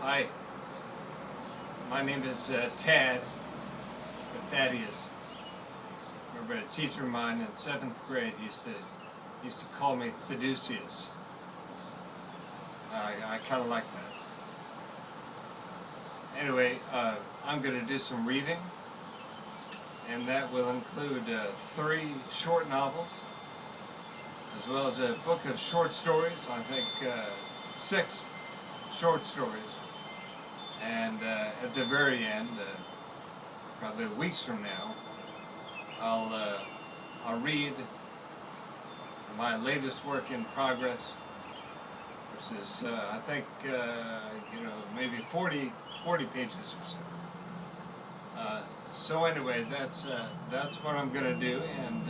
Hi, my name is Tad, the Thaddeus. Remember a teacher of mine in 7th grade used to call me Thaddeus. I kind of like that. Anyway, I'm going to do some reading, and that will include 3 short novels, as well as a book of short stories. I think 6 short stories. And at the very end, probably weeks from now, I'll read my latest work in progress, which is I think maybe 40 pages or so. So anyway, that's what I'm going to do, and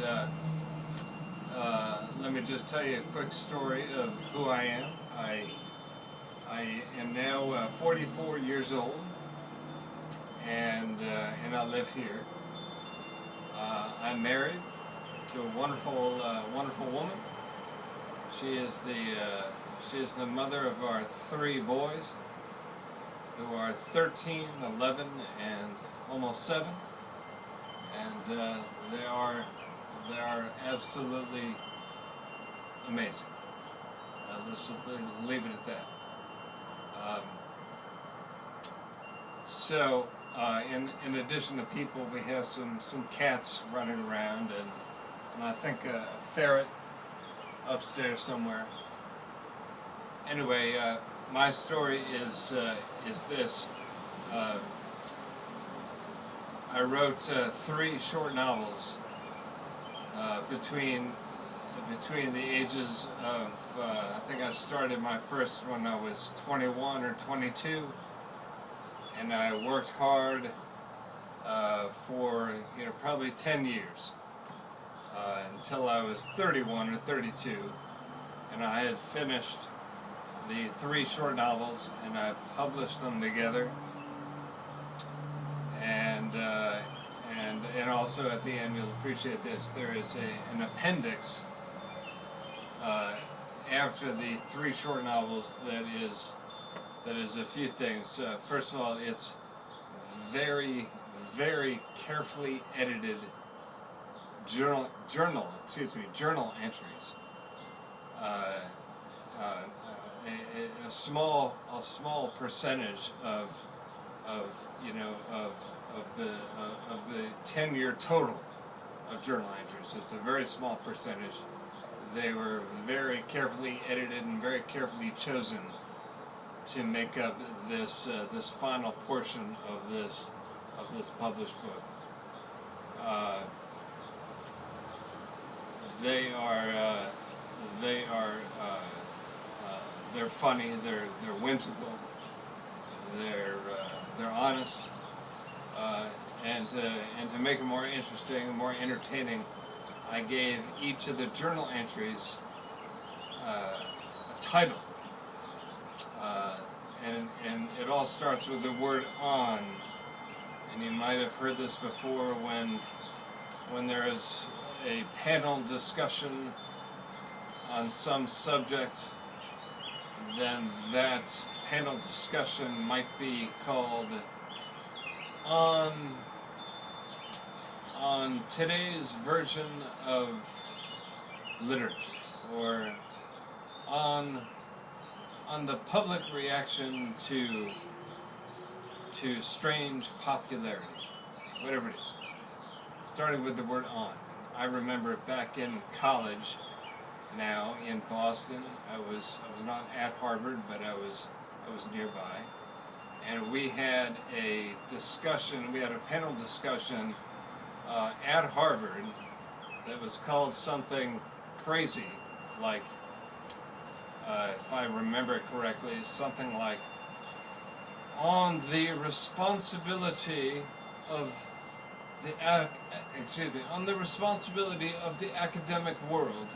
let me just tell you a quick story of who I am. I am now 44 years old, and I live here. I'm married to a wonderful woman. She is the mother of our 3 boys, who are 13, 11, and almost 7, and they are absolutely amazing. Let's just leave it at that. So, in addition to people, we have some cats running around, and I think a ferret upstairs somewhere. Anyway, my story is this. I wrote 3 short novels between the ages of, I think I started my first when I was 21 or 22, and I worked hard for probably 10 years until I was 31 or 32, and I had finished the 3 short novels, and I published them together, and also at the end, you'll appreciate this, there is an appendix after the 3 short novels that is a few things. First of all, it's very, very carefully edited journal entries. A small percentage of the 10-year total of journal entries. It's a very small percentage. They were very carefully edited and very carefully chosen to make up this final portion of this published book. They're funny. They're whimsical. They're honest. And to make it more interesting, more entertaining, I gave each of the journal entries a title. And it all starts with the word "on," and you might have heard this before when there is a panel discussion on some subject, then that panel discussion might be called on today's version of literature, or on the public reaction to strange popularity, whatever it is. Starting with the word "on." I remember back in college, now in Boston, I was not at Harvard, but I was nearby, and we had a discussion. We had a panel discussion at Harvard that was called something crazy, like, if I remember correctly, something like on the responsibility of on the responsibility of the academic world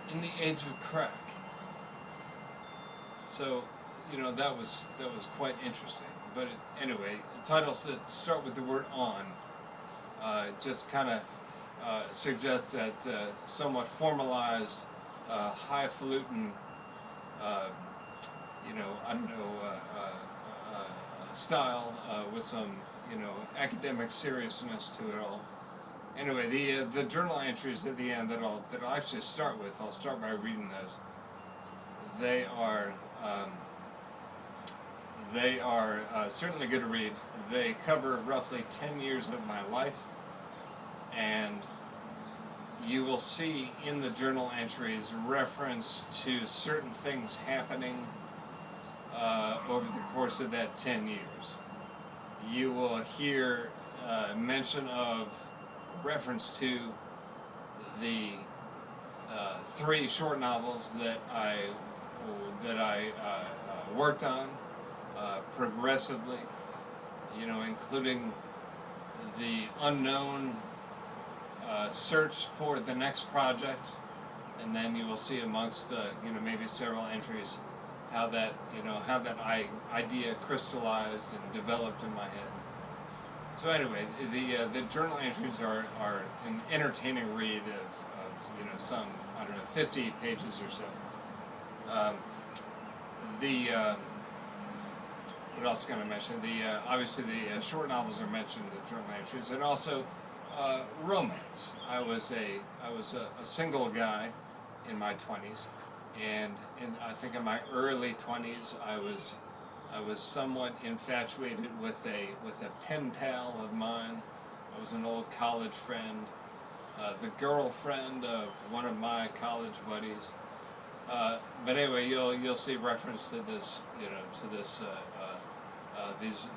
in the age of crack. So, that was quite interesting. But anyway, titles that start with the word "on" just kind of suggests that somewhat formalized, highfalutin, style with some, academic seriousness to it all. Anyway, the journal entries at the end that I'll actually start with. I'll start by reading those. They are certainly good to read. They cover roughly 10 years of my life, and you will see in the journal entries reference to certain things happening over the course of that 10 years. You will hear mention of reference to the 3 short novels that I worked on progressively, including the unknown search for the next project, and then you will see amongst maybe several entries how that idea crystallized and developed in my head. So anyway, the journal entries are an entertaining read of some 50 pages or so. What else can I mention? Obviously the short novels are mentioned in the journal entries, and also romance. I was a single guy in my 20s, and I think in my early 20s I was somewhat infatuated with a pen pal of mine. I was an old college friend, the girlfriend of one of my college buddies. But anyway, you'll see reference to this,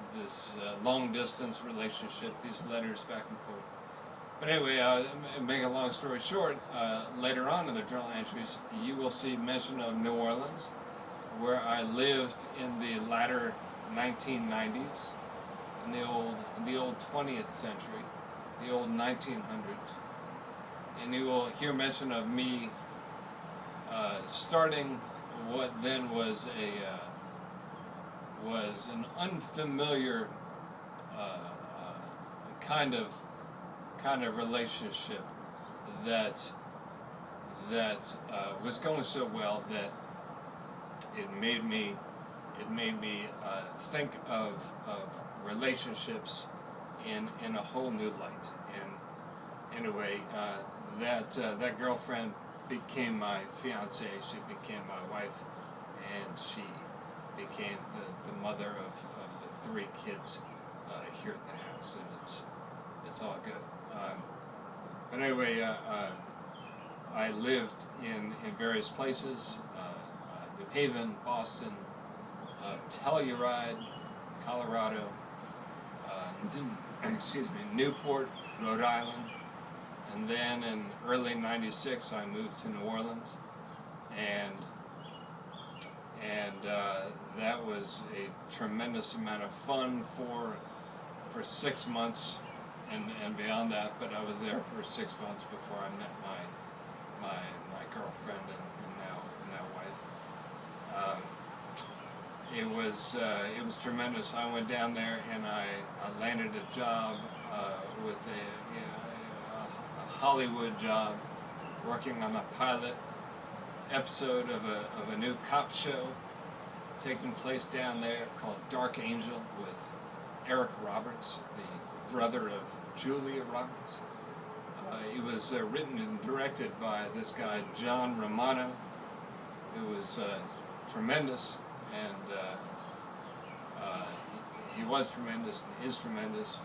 this long distance relationship, these letters back and forth. But anyway, make a long story short, later on in the journal entries, you will see mention of New Orleans, where I lived in the latter 1990s, in the old 20th century, the old 1900s, and you will hear mention of me starting what then was an unfamiliar kind of relationship that was going so well that it made me think of relationships in a whole new light. And anyway, that girlfriend became my fiancée. She became my wife, and she became the mother of the 3 kids here at the house, and it's all good. But anyway, I lived in various places: New Haven, Boston, Telluride, Colorado, Newport, Rhode Island, and then in early '96 I moved to New Orleans, and that was a tremendous amount of fun for 6 months and beyond that. But I was there for 6 months before I met my girlfriend and now wife. It was tremendous. I went down there and I landed a job with a Hollywood job, working on a pilot episode of a new cop show taking place down there called Dark Angel, with Eric Roberts, the brother of Julia Roberts. It was written and directed by this guy John Romano, who was tremendous, and he was tremendous and is tremendous.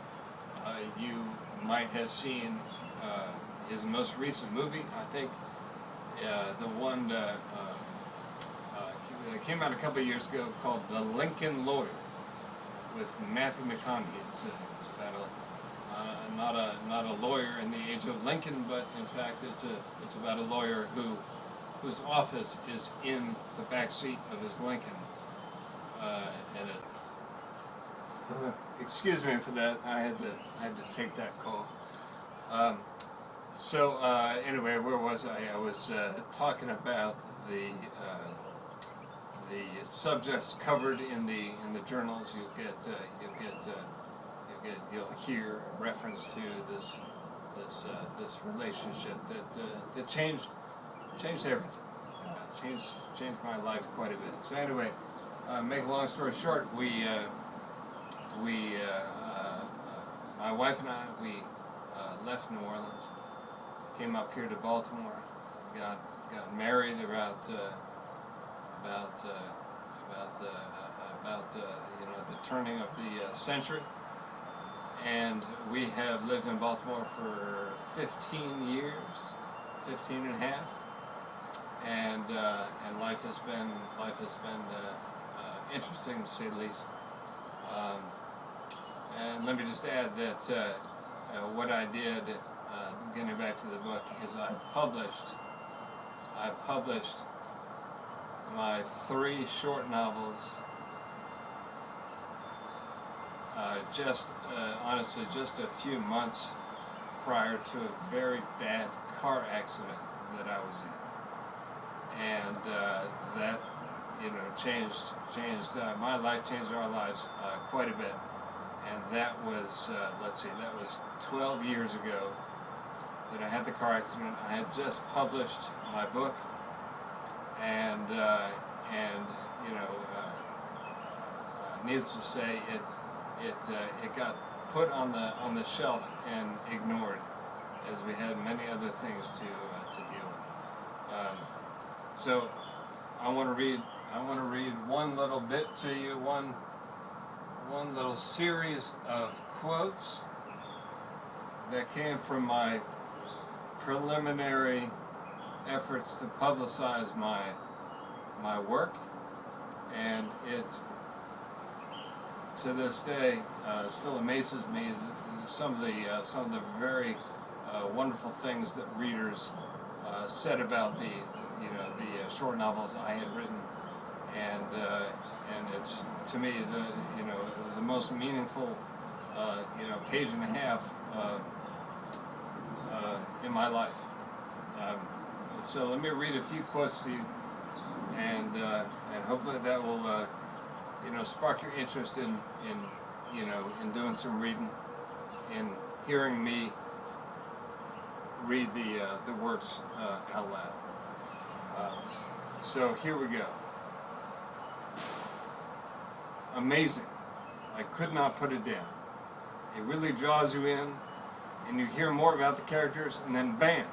You might have seen his most recent movie, I think, the one that came out a couple of years ago, called The Lincoln Lawyer, with Matthew McConaughey. It's about not a lawyer in the age of Lincoln, but in fact it's about a lawyer whose office is in the back seat of his Lincoln. Excuse me for that. I had to take that call. Anyway, where was I? I was talking about the subjects covered in the journals. You'll hear a reference to this relationship that changed everything. Changed my life quite a bit. So anyway, make a long story short, we my wife and I, we left New Orleans, came up here to Baltimore, got married about the turning of the century, and we have lived in Baltimore for 15 years, 15 and a half, and life has been interesting to say the least. And let me just add that what I did, getting back to the book, is I published my 3 short novels honestly just a few months prior to a very bad car accident that I was in, and that changed my life, changed our lives quite a bit. And that was, that was 12 years ago that I had the car accident. I had just published my book, and needless to say, it got put on the shelf and ignored, as we had many other things to deal with. So I want to read one little bit to you, one little series of quotes that came from my preliminary efforts to publicize my work, and it to this day still amazes me some of the very wonderful things that readers said about the short novels I had written, and it's, to me, the most meaningful page and a half in my life. So let me read a few quotes to you, and hopefully that will spark your interest in doing some reading, in hearing me read the works out loud. So here we go. Amazing. I could not put it down. It really draws you in, and you hear more about the characters, and then bam,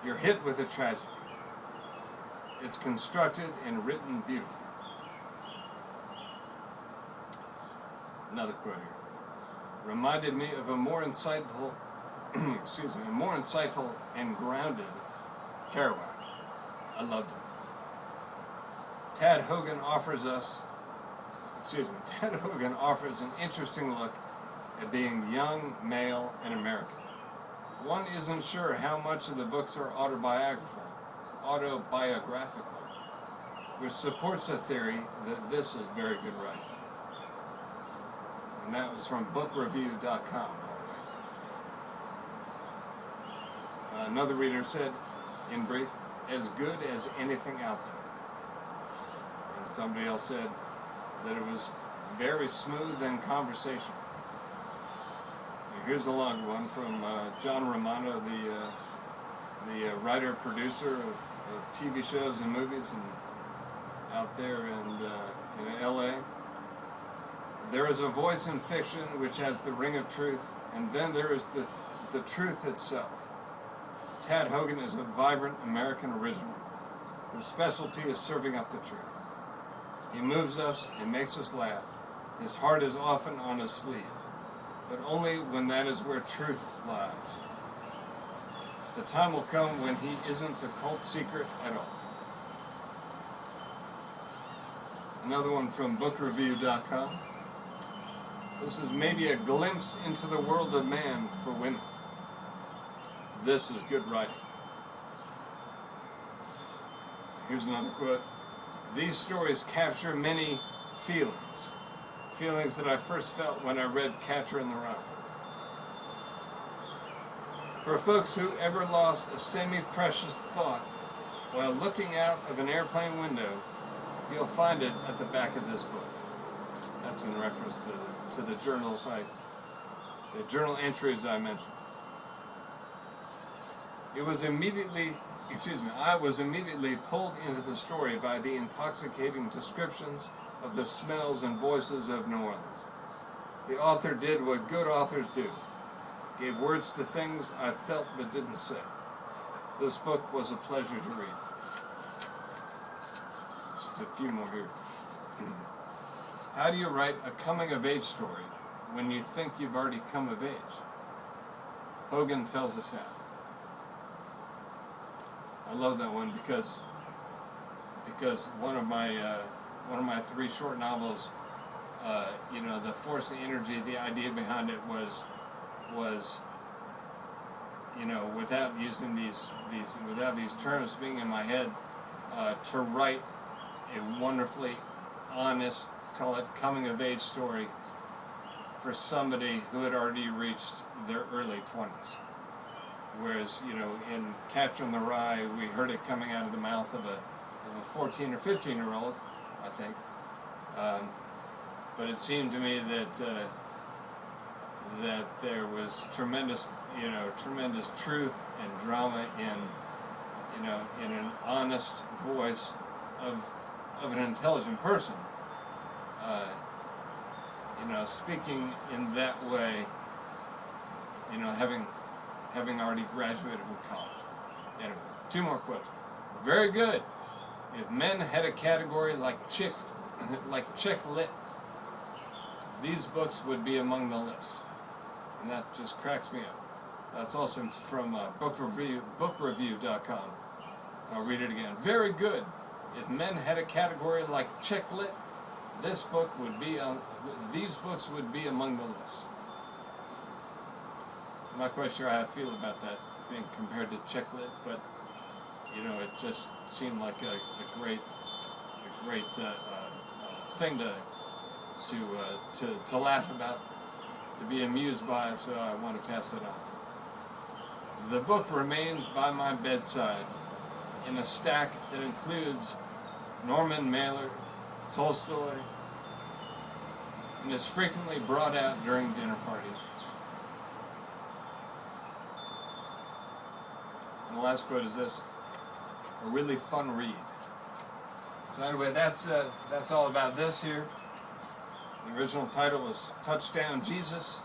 you're hit with a tragedy. It's constructed and written beautifully. Another quote here. Reminded me of a more insightful, and grounded Kerouac. I loved it. Tad Hogan offers an interesting look at being young, male, and American. One isn't sure how much of the books are autobiographical, which supports the theory that this is very good writing. And that was from bookreview.com. Another reader said, in brief, as good as anything out there. And somebody else said that it was very smooth and conversational. And here's the long one from John Romano, the writer-producer of TV shows and movies and out there in L.A. There is a voice in fiction which has the ring of truth, and then there is the truth itself. Tad Hogan is a vibrant American original whose specialty is serving up the truth. He moves us and makes us laugh. His heart is often on his sleeve, but only when that is where truth lies. The time will come when he isn't a cult secret at all. Another one from bookreview.com. This is maybe a glimpse into the world of man for women. This is good writing. Here's another quote. These stories capture many feelings. Feelings that I first felt when I read Catcher in the Rye. For folks who ever lost a semi-precious thought while looking out of an airplane window, you'll find it at the back of this book. That's in reference to the journal site, the journal entries I mentioned. I was immediately pulled into the story by the intoxicating descriptions of the smells and voices of New Orleans. The author did what good authors do. Gave words to things I felt but didn't say. This book was a pleasure to read. Just a few more here. How do you write a coming-of-age story when you think you've already come of age? Hogan tells us how. I love that one because one of my 3 short novels, the force, the energy, the idea behind it was without using without these terms being in my head, to write a wonderfully honest, call it coming of age story for somebody who had already reached their early 20s. Whereas, in Catcher in the Rye, we heard it coming out of the mouth of a 14 or 15-year-old, I think. But it seemed to me that there was tremendous truth and drama in an honest voice of an intelligent person. Speaking in that way, having already graduated from college. Anyway, 2 more quotes. Very good. If men had a category like chick lit, these books would be among the list. And that just cracks me up. That's also from bookreview.com. I'll read it again. Very good. If men had a category like chick lit, these books would be among the list. I'm not quite sure how I feel about that being compared to chick lit, but it just seemed like a great thing to laugh about, to be amused by. So I want to pass it on. The book remains by my bedside in a stack that includes Norman Mailer, Tolstoy, and is frequently brought out during dinner parties. And the last quote is this: a really fun read. So anyway, that's all about this here. The original title was Touchdown Jesus,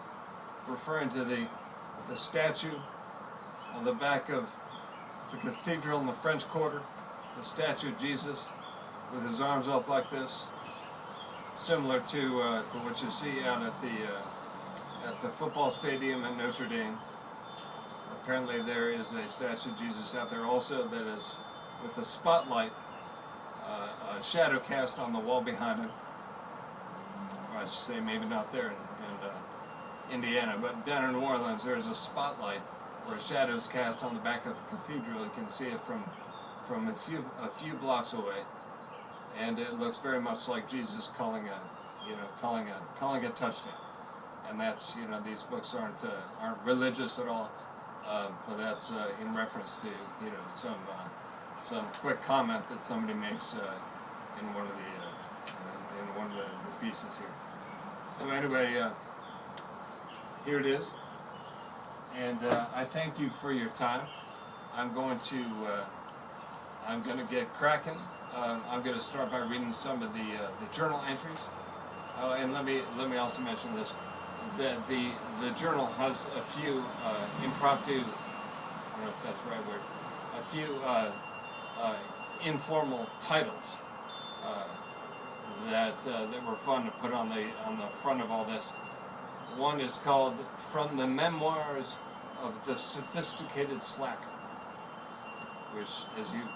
referring to the statue on the back of the cathedral in the French Quarter, the statue of Jesus with his arms up like this, similar to what you see out at the football stadium at Notre Dame. Apparently there is a statue of Jesus out there also that is with a spotlight, a shadow cast on the wall behind him. Or I should say maybe not there in Indiana, but down in New Orleans there is a spotlight where a shadow is cast on the back of the cathedral. You can see it from a few blocks away, and it looks very much like Jesus calling a touchdown. And that's these books aren't religious at all, but that's in reference to some quick comment that somebody makes in one of the pieces here. So anyway, here it is. And I thank you for your time. I'm going to get cracking. I'm going to start by reading some of the journal entries. Oh, and let me also mention this: that the journal has a few impromptu, I don't know if that's the right word, a few informal titles that were fun to put on the front of all this. One is called From the Memoirs of the Sophisticated Slacker, which, as you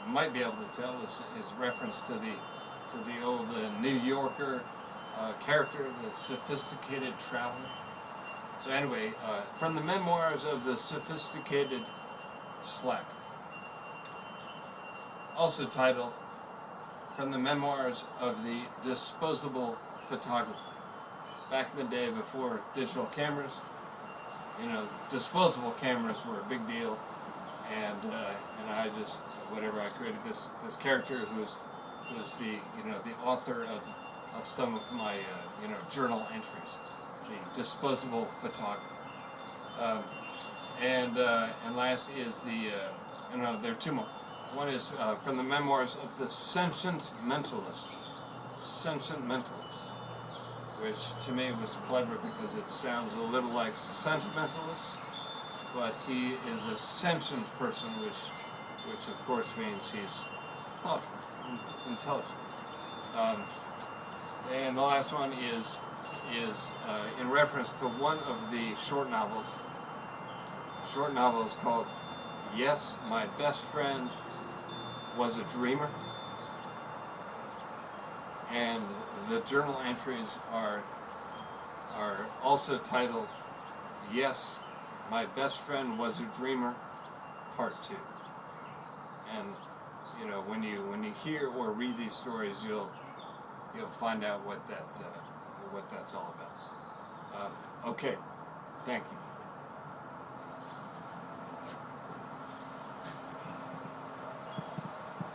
might be able to tell, is reference to the old New Yorker character, the sophisticated traveler. So anyway, From the Memoirs of the Sophisticated Slacker. Also titled From the Memoirs of the Disposable Photographer. Back in the day before digital cameras, disposable cameras were a big deal, and I just I created this character who's the author of some of my journal entries, the disposable photographer, and last is there are 2 more. One is From the Memoirs of the Sentient Mentalist, which to me was clever because it sounds a little like sentimentalist, but he is a sentient person, which of course means he's thoughtful, intelligent. And the last one is in reference to one of the short novels. Short novel is called "Yes, My Best Friend Was a Dreamer," and the journal entries are also titled "Yes, My Best Friend Was a Dreamer, Part 2." And you know, when you hear or read these stories, you'll find out what that's all about. Okay, thank you.